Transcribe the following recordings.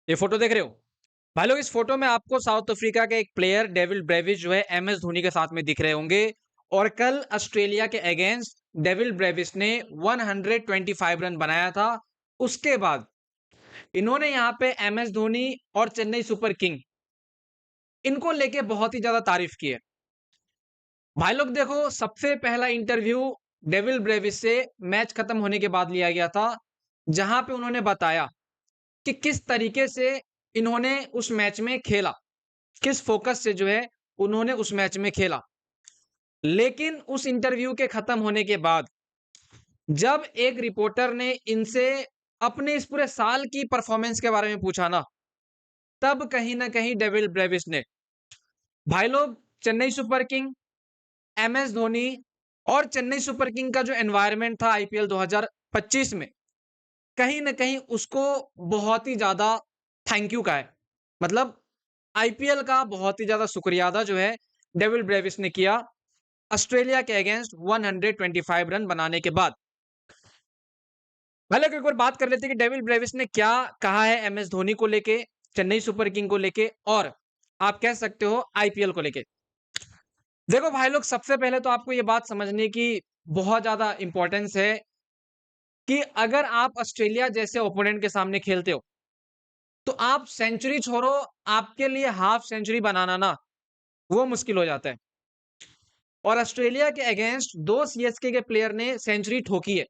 ये फोटो देख रहे हो भाई लोग। इस फोटो में आपको साउथ अफ्रीका के एक प्लेयर डेविल ब्रेविस जो है एमएस धोनी के साथ में दिख रहे होंगे। और कल ऑस्ट्रेलिया के अगेंस्ट डेविल ब्रेविस ने 125 रन बनाया था। उसके बाद इन्होंने यहां पे एमएस धोनी और चेन्नई सुपर किंग इनको लेके बहुत ही ज्यादा तारीफ की है। भाई लोग देखो, सबसे पहला इंटरव्यू डेविल ब्रेविस से मैच खत्म होने के बाद लिया गया था, जहां पे उन्होंने बताया कि किस तरीके से इन्होंने उस मैच में खेला, किस फोकस से जो है उन्होंने उस मैच में खेला। लेकिन उस इंटरव्यू के खत्म होने के बाद जब एक रिपोर्टर ने इनसे अपने इस पूरे साल की परफॉर्मेंस के बारे में पूछा ना, तब कहीं ना कहीं डेविल ब्रेविस ने भाई लोग Chennai super king, MS Dhoni और चेन्नई सुपर किंग का जो एनवायरनमेंट था आईपीएल 2025 में, कहीं ना कहीं उसको बहुत ही ज्यादा थैंक यू का है। मतलब आईपीएल का बहुत ही ज्यादा शुक्रिया अदा जो है डेविल ब्रेविस ने किया ऑस्ट्रेलिया के अगेंस्ट 125 रन बनाने के बाद। पहले एक बार बात कर लेते हैं कि डेविल ब्रेविस ने क्या कहा है एमएस धोनी को लेके, चेन्नई सुपर किंग को लेके, और आप कह सकते हो आईपीएल को लेके। देखो भाई लोग, सबसे पहले तो आपको ये बात समझने की बहुत ज्यादा इंपॉर्टेंस है कि अगर आप ऑस्ट्रेलिया जैसे ओपोनेंट के सामने खेलते हो तो आप सेंचुरी छोड़ो, आपके लिए हाफ सेंचुरी बनाना ना वो मुश्किल हो जाता है। और ऑस्ट्रेलिया के अगेंस्ट दो सीएसके के प्लेयर ने सेंचुरी ठोकी है।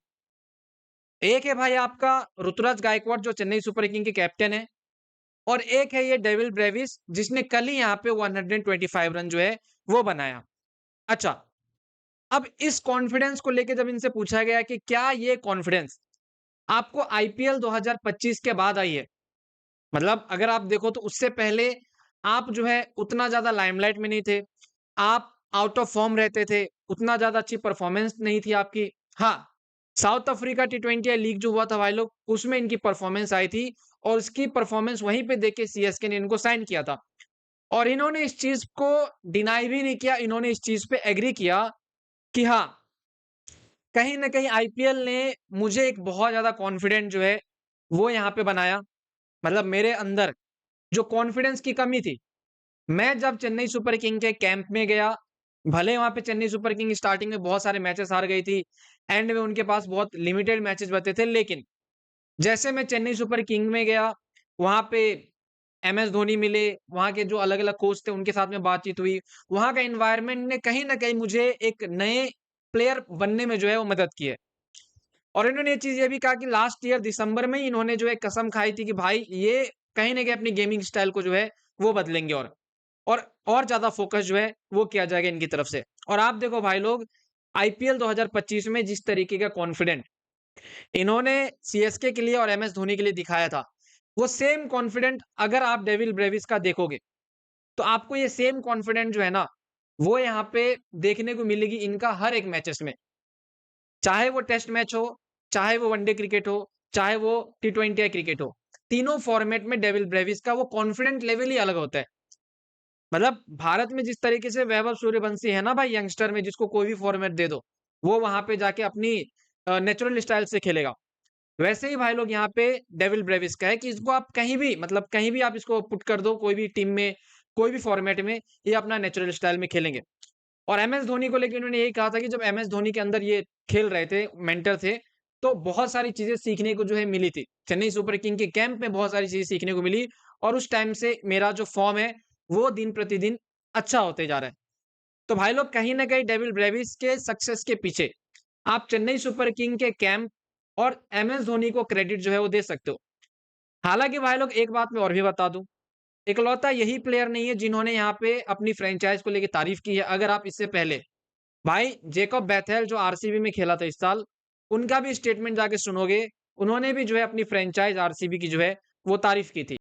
एक है भाई आपका ऋतुराज गायकवाड़ जो चेन्नई सुपर किंग के कैप्टन है, और एक है ये डेविल ब्रेविस जिसने कल ही यहाँ पे 125 रन जो है वो बनाया। अच्छा, अब इस कॉन्फिडेंस को लेके जब इनसे पूछा गया कि क्या ये कॉन्फिडेंस आपको आईपीएल 2025 के बाद आई है, मतलब अगर आप देखो तो उससे पहले आप जो है उतना ज्यादा लाइमलाइट में नहीं थे, आप आउट ऑफ फॉर्म रहते थे, उतना ज्यादा अच्छी परफॉर्मेंस नहीं थी आपकी। हाँ, साउथ अफ्रीका टी20 लीग जो हुआ था भाई लोग, उसमें इनकी परफॉर्मेंस आई थी, और उसकी परफॉर्मेंस वहीं पे देख के सीएसके ने इनको साइन किया था। और इन्होंने इस चीज को डिनाई भी नहीं किया, इन्होंने इस चीज पे एग्री किया कि हाँ, कहीं ना कहीं आईपीएल ने मुझे एक बहुत ज्यादा कॉन्फिडेंट जो है वो यहाँ पे बनाया। मतलब मेरे अंदर जो कॉन्फिडेंस की कमी थी, मैं जब चेन्नई सुपर किंग के कैंप में गया, भले वहां पे चेन्नई सुपर किंग स्टार्टिंग में बहुत सारे मैचेस हार गई थी, एंड में उनके पास बहुत लिमिटेड मैचेस बचे थे, लेकिन जैसे मैं चेन्नई सुपर किंग में गया, वहां पे एमएस धोनी मिले, वहां के जो अलग अलग कोच थे उनके साथ में बातचीत हुई, वहां का एनवायरनमेंट ने कहीं ना कहीं मुझे एक नए प्लेयर बनने में जो है वो मदद की है। और इन्होंने ये चीज ये भी कहा कि लास्ट ईयर दिसंबर में ही इन्होंने जो है कसम खाई थी कि भाई ये कहीं ना कहीं अपनी गेमिंग स्टाइल को जो है वो बदलेंगे, और ज्यादा फोकस जो है वो किया जाएगा इनकी तरफ से। और आप देखो भाई लोग, आईपीएल 2025 में जिस तरीके का कॉन्फिडेंट इन्होंने सीएसके के लिए और एमएस धोनी के लिए दिखाया था, वो सेम कॉन्फिडेंट अगर आप डेविल ब्रेविस का देखोगे तो आपको ये सेम कॉन्फिडेंट जो है ना वो यहाँ पे देखने को मिलेगी इनका हर एक मैचेस में। चाहे वो टेस्ट मैच हो, चाहे वो वनडे क्रिकेट हो, चाहे वो टी20 क्रिकेट हो, तीनों फॉर्मेट में डेविल ब्रेविस का वो कॉन्फिडेंट लेवल ही अलग होता है। मतलब भारत में जिस तरीके से वैभव सूर्यवंशी है ना भाई, यंगस्टर में जिसको कोई भी फॉर्मेट दे दो वो वहां पे जाके अपनी नेचुरल स्टाइल से खेलेगा, वैसे ही भाई लोग यहाँ पे डेविल ब्रेविस का है कि इसको आप कहीं भी, मतलब कहीं भी आप इसको पुट कर दो, कोई भी टीम में, कोई भी फॉर्मेट में, ये अपना नेचुरल स्टाइल में खेलेंगे। और एमएस धोनी को लेकर उन्होंने यही कहा था कि जब एमएस धोनी के अंदर ये खेल रहे थे, मेंटर थे, तो बहुत सारी चीजें सीखने को जो है मिली थी, चेन्नई सुपर किंग के कैंप में बहुत सारी चीजें सीखने को मिली, और उस टाइम से मेरा जो फॉर्म है वो दिन प्रतिदिन अच्छा होते जा रहा है। तो भाई लोग कहीं ना कहीं डेविल ब्रेविस के सक्सेस के पीछे आप चेन्नई सुपर किंग के कैंप और एमएस धोनी को क्रेडिट जो है वो दे सकते हो। हालांकि भाई लोग एक बात मैं और भी बता दूं, इकलौता यही प्लेयर नहीं है जिन्होंने यहाँ पे अपनी फ्रेंचाइज को लेकर तारीफ की है। अगर आप इससे पहले भाई जेकब बैथेल जो आरसीबी में खेला था इस साल, उनका भी स्टेटमेंट जाके सुनोगे, उन्होंने भी जो है अपनी फ्रेंचाइज आरसीबी की जो है वो तारीफ की थी।